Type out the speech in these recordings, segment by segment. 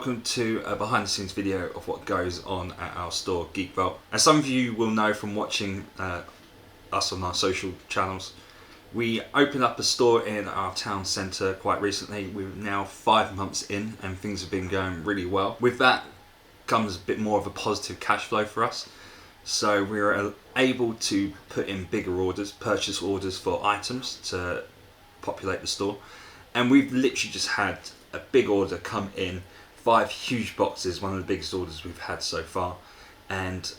welcome to a behind the scenes video of what goes on at our store, GeekVault. As some of you will know from watching us on our social channels, we opened up a store in our town centre quite recently. We're now 5 months in and things have been going really well. With that comes a bit more of a positive cash flow for us. So we're able to put in bigger orders, purchase orders for items to populate the store. And we've literally just had a big order come in, 5 huge boxes, one of the biggest orders we've had so far. And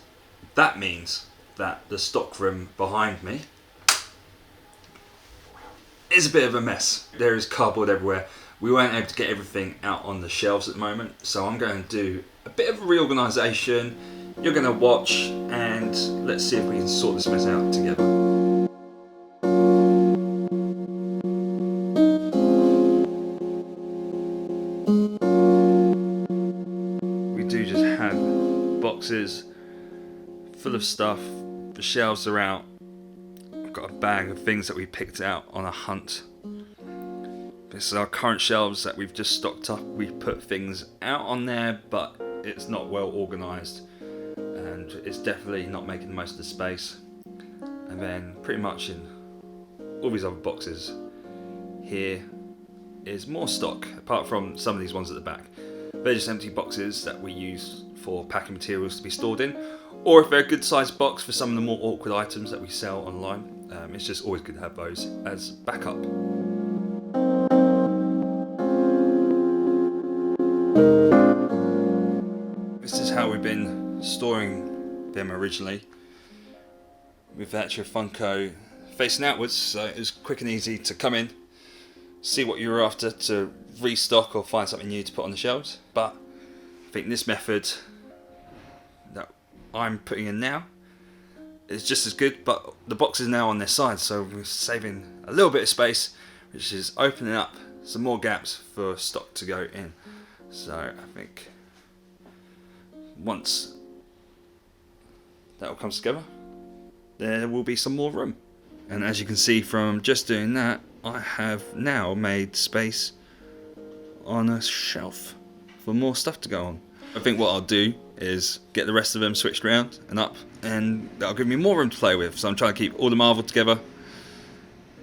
that means that the stock room behind me is a bit of a mess. There is cardboard everywhere. We weren't able to get everything out on the shelves at the moment, so I'm going to do a bit of a reorganisation. You're going to watch and let's see if we can sort this mess out together. We do just have boxes full of stuff. The shelves are out. I've got a bag of things that we picked out on a hunt. This is our current shelves that we've just stocked up. We've put things out on there, but it's not well organised and it's definitely not making the most of the space. And then pretty much in all these other boxes here is more stock, apart from some of these ones at the back. They're just empty boxes that we use for packing materials to be stored in, or if they're a good sized box for some of the more awkward items that we sell online. It's just always good to have those as backup. This is how we've been storing them originally, with the actual Funko facing outwards, so it was quick and easy to come in, see what you were after to restock or find something new to put on the shelves. But I think this method that I'm putting in now is just as good, but the box is now on their side, so we're saving a little bit of space, which is opening up some more gaps for stock to go in. So I think once that all comes together, there will be some more room. And as you can see from just doing that, I have now made space on a shelf for more stuff to go on. I think what I'll do is get the rest of them switched around and up, and that'll give me more room to play with. So I'm trying to keep all the Marvel together,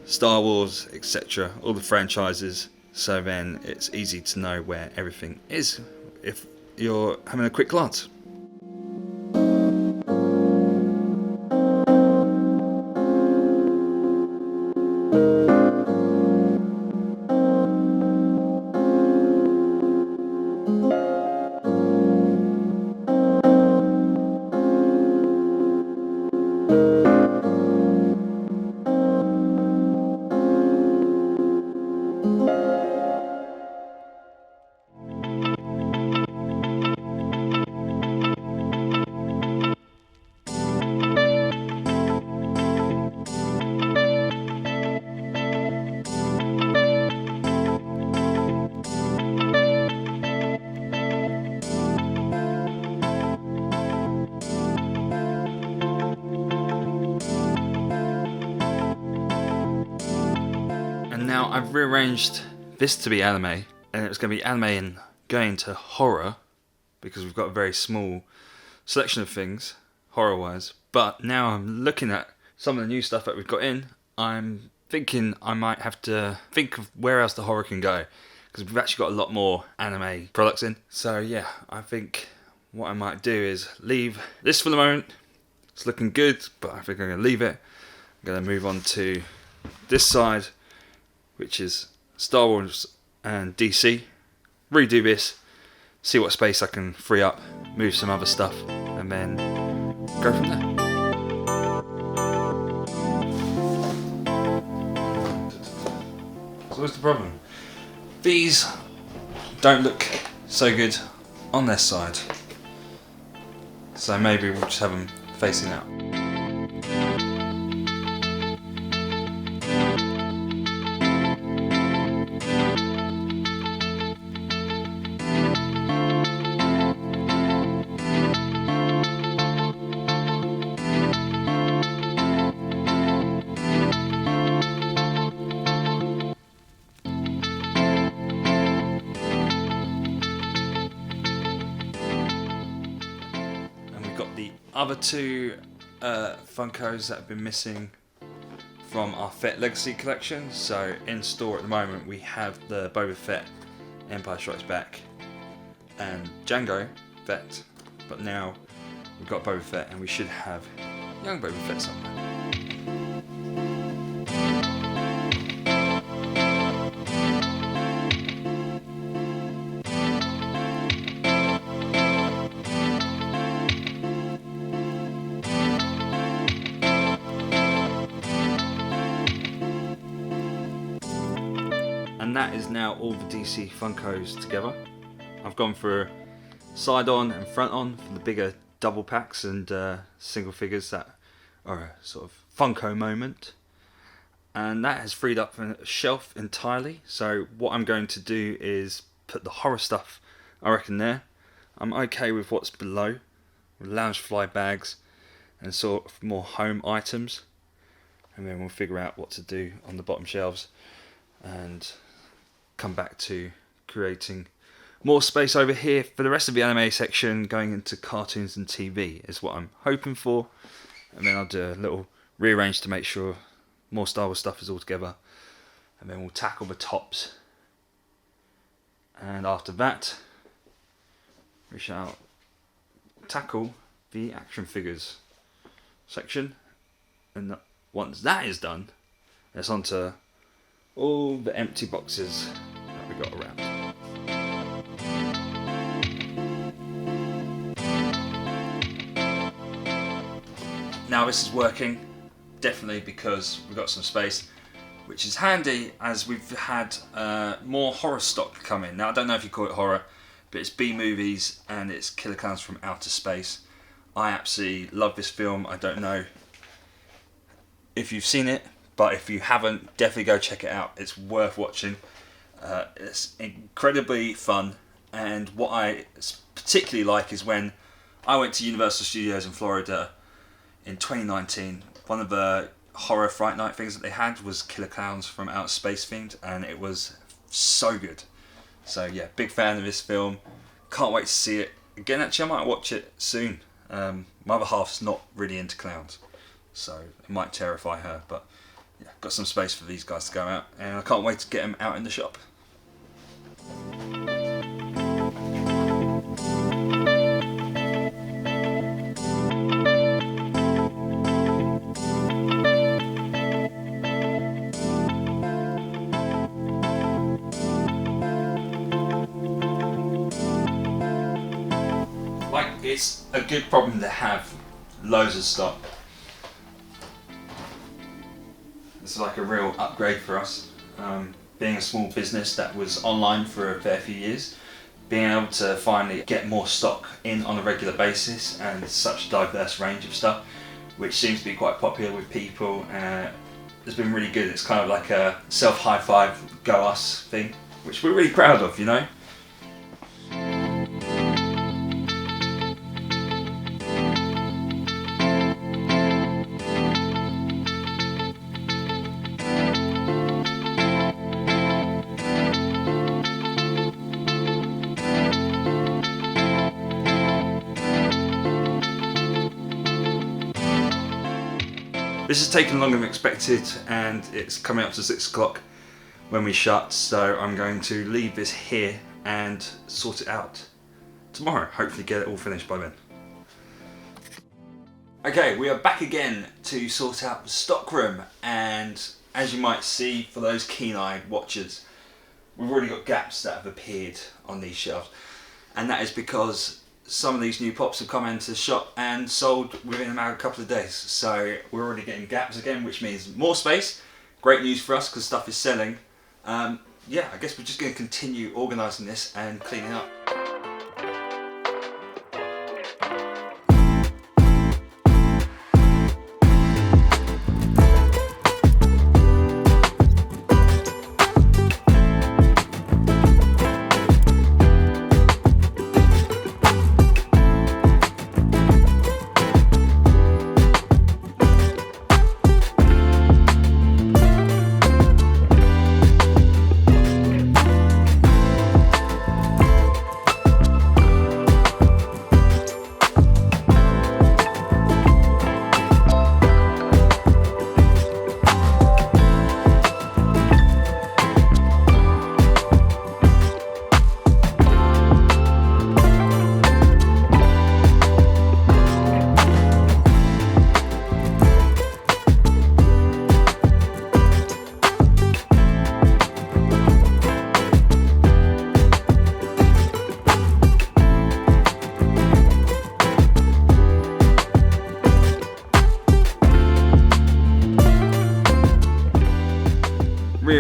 Star Wars, etc., all the franchises, so then it's easy to know where everything is if you're having a quick glance. Now I've rearranged this to be anime, and it's going to be anime and going to horror, because we've got a very small selection of things horror wise. But now I'm looking at some of the new stuff that we've got in, I'm thinking I might have to think of where else the horror can go, because we've actually got a lot more anime products in. So yeah, I think what I might do is leave this for the moment. It's looking good, but I think I'm going to leave it. I'm going to move on to this side, which is Star Wars and DC. Redo this, see what space I can free up, move some other stuff, and then go from there. So what's the problem? These don't look so good on their side, so maybe we'll just have them facing out. other two Funkos that have been missing from our Fett Legacy collection. So in store at the moment we have the Boba Fett, Empire Strikes Back, and Jango Fett, but now we've got Boba Fett and we should have young Boba Fett somewhere. And that is now all the DC Funkos together. I've gone for side on and front on for the bigger double packs and single figures that are a sort of Funko moment. And that has freed up a shelf entirely. So what I'm going to do is put the horror stuff, I reckon, there. I'm okay with what's below, with Loungefly bags and sort of more home items. And then we'll figure out what to do on the bottom shelves and come back to creating more space over here for the rest of the anime section, going into cartoons and TV is what I'm hoping for. And then I'll do a little rearrange to make sure more Star Wars stuff is all together. And then we'll tackle the tops. And after that, we shall tackle the action figures section. And once that is done, it's on to all the empty boxes that we got around. Now this is working, definitely because we've got some space, which is handy as we've had more horror stock come in. Now I don't know if you call it horror, but it's B-movies and it's Killer Clowns from Outer Space. I absolutely love this film. I don't know if you've seen it, but if you haven't, definitely go check it out. It's worth watching. It's incredibly fun, and what I particularly like is when I went to Universal Studios in Florida in 2019, one of the horror Fright Night things that they had was Killer Clowns from Outer Space themed, and it was so good. So yeah, big fan of this film. Can't wait to see it again. Actually, I might watch it soon. My other half's not really into clowns, so it might terrify her, but yeah, got some space for these guys to go out, and I can't wait to get them out in the shop. Like, it's a good problem to have loads of stock. It's like a real upgrade for us. Being a small business that was online for a fair few years, being able to finally get more stock in on a regular basis and such a diverse range of stuff, which seems to be quite popular with people, has been really good. It's kind of like a self-high five, go us thing, which we're really proud of, you know. This has taken longer than expected, and it's coming up to 6 o'clock when we shut, so I'm going to leave this here and sort it out tomorrow. Hopefully get it all finished by then. Okay, we are back again to sort out the stock room, and as you might see, for those keen-eyed watchers, we've already got gaps that have appeared on these shelves, and that is because some of these new pops have come into the shop and sold within about a couple of days. So we're already getting gaps again, which means more space. Great news for us because stuff is selling. Yeah, I guess we're just going to continue organising this and cleaning up.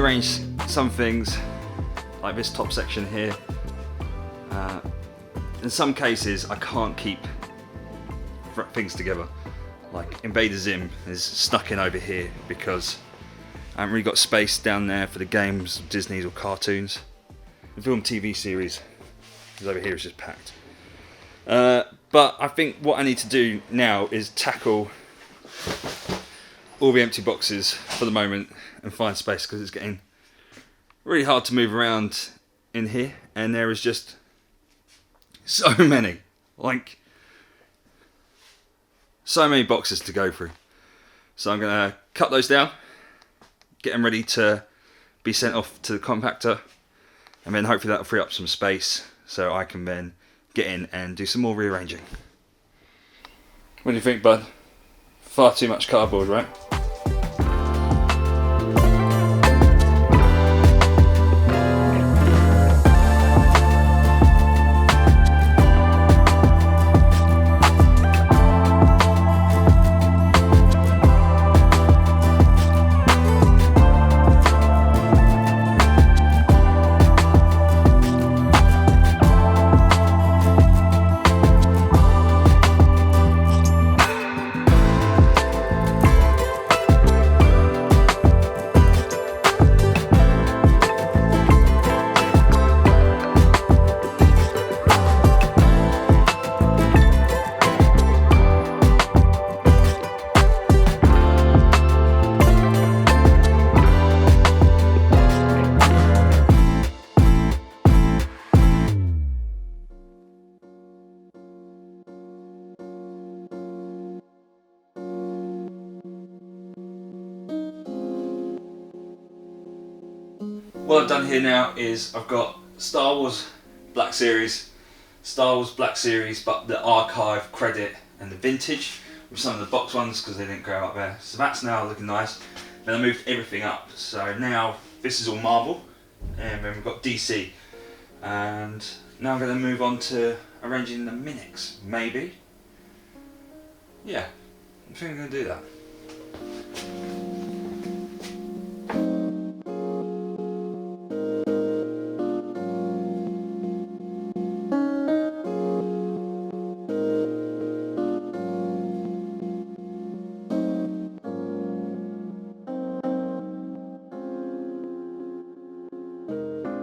rearranged some things, like this top section here. In some cases I can't keep things together. Like Invader Zim is stuck in over here because I haven't really got space down there for the games, Disney's or cartoons. The film TV series is over here, is just packed. But I think what I need to do now is tackle all the empty boxes for the moment and find space, because it's getting really hard to move around in here, and there is just so many, like so many boxes to go through. So I'm going to cut those down, get them ready to be sent off to the compactor, and then hopefully that'll free up some space so I can then get in and do some more rearranging. What do you think, bud? Far too much cardboard, right? What I've done here now is I've got Star Wars Black Series, but the archive, credit and the vintage with some of the box ones because they didn't go up there. So that's now looking nice. Then I moved everything up. So now this is all Marvel, and then we've got DC. And now I'm going to move on to arranging the Minix, maybe. Yeah, I think I'm going to do that.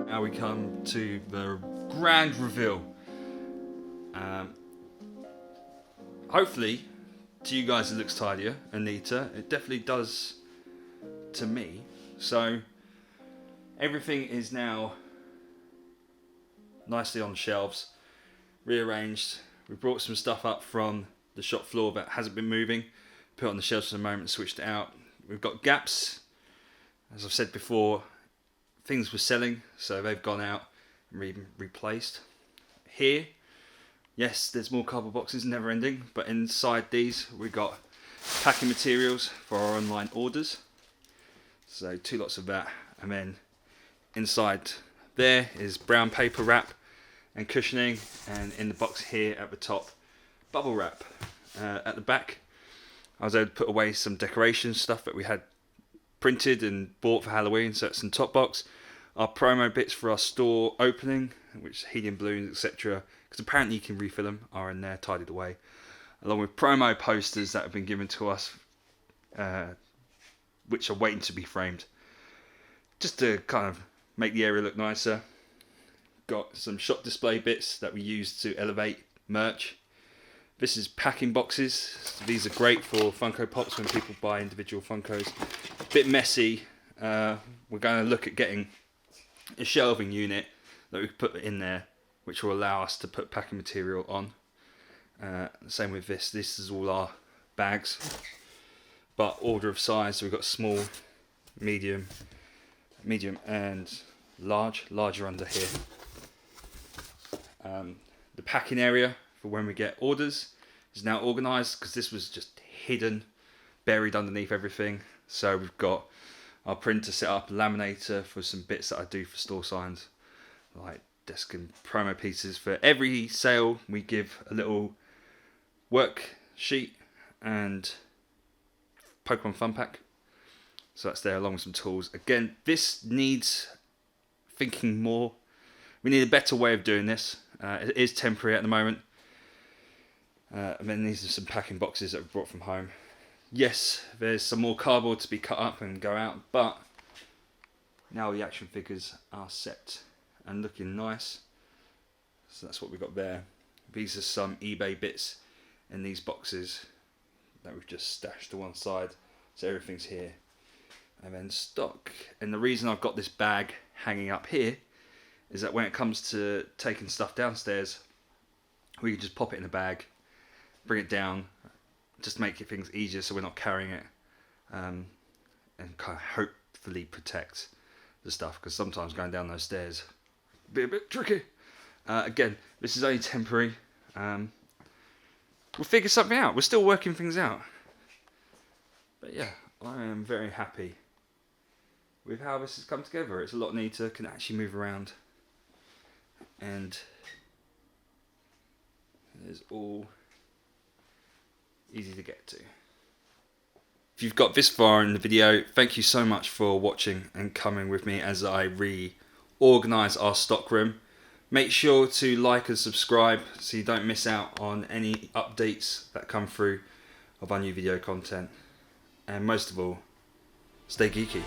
Now we come to the grand reveal. Hopefully to you guys it looks tidier and neater. It definitely does to me. So everything is now nicely on shelves, rearranged. We brought some stuff up from the shop floor that hasn't been moving, put it on the shelves for the moment, switched it out. We've got gaps, as I've said before. Things were selling, so they've gone out and replaced. Here, yes, there's more cardboard boxes, never ending, but inside these we've got packing materials for our online orders. So 2 lots of that, and then inside there is brown paper wrap and cushioning, and in the box here at the top, bubble wrap. At the back, I was able to put away some decoration stuff that we had printed and bought for Halloween, so it's in top box. Our promo bits for our store opening, which is helium balloons, etc., because apparently you can refill them, are in there, tidied away, along with promo posters that have been given to us, which are waiting to be framed, just to kind of make the area look nicer. Got some shop display bits that we use to elevate merch. This is packing boxes. These are great for Funko Pops when people buy individual Funkos. A bit messy. We're going to look at getting a shelving unit that we can put in there, which will allow us to put packing material on. Same with this. This is all our bags, but order of size. So we've got small, medium, and large. Larger under here. The packing area for when we get orders is now organised, because this was just hidden, buried underneath everything. So we've got our printer set up, a laminator for some bits that I do for store signs, like desk and promo pieces. For every sale we give a little worksheet and Pokemon Fun Pack. So that's there along with some tools. Again, this needs thinking more. We need a better way of doing this. It is temporary at the moment. And then these are some packing boxes that we brought from home. Yes, there's some more cardboard to be cut up and go out, but now the action figures are set and looking nice. So that's what we got there. These are some eBay bits in these boxes that we've just stashed to one side. So everything's here. And then stock. And the reason I've got this bag hanging up here is that when it comes to taking stuff downstairs, we can just pop it in a bag, bring it down, just make things easier so we're not carrying it, and kind of hopefully protect the stuff, because sometimes going down those stairs be a bit tricky. Again, this is only temporary. We'll figure something out. We're still working things out. But yeah, I am very happy with how this has come together. It's a lot neater, can actually move around, and it's all easy to get to. If you've got this far in the video, thank you so much for watching and coming with me as I reorganise our stockroom. Make sure to like and subscribe so you don't miss out on any updates that come through of our new video content. And most of all, stay geeky.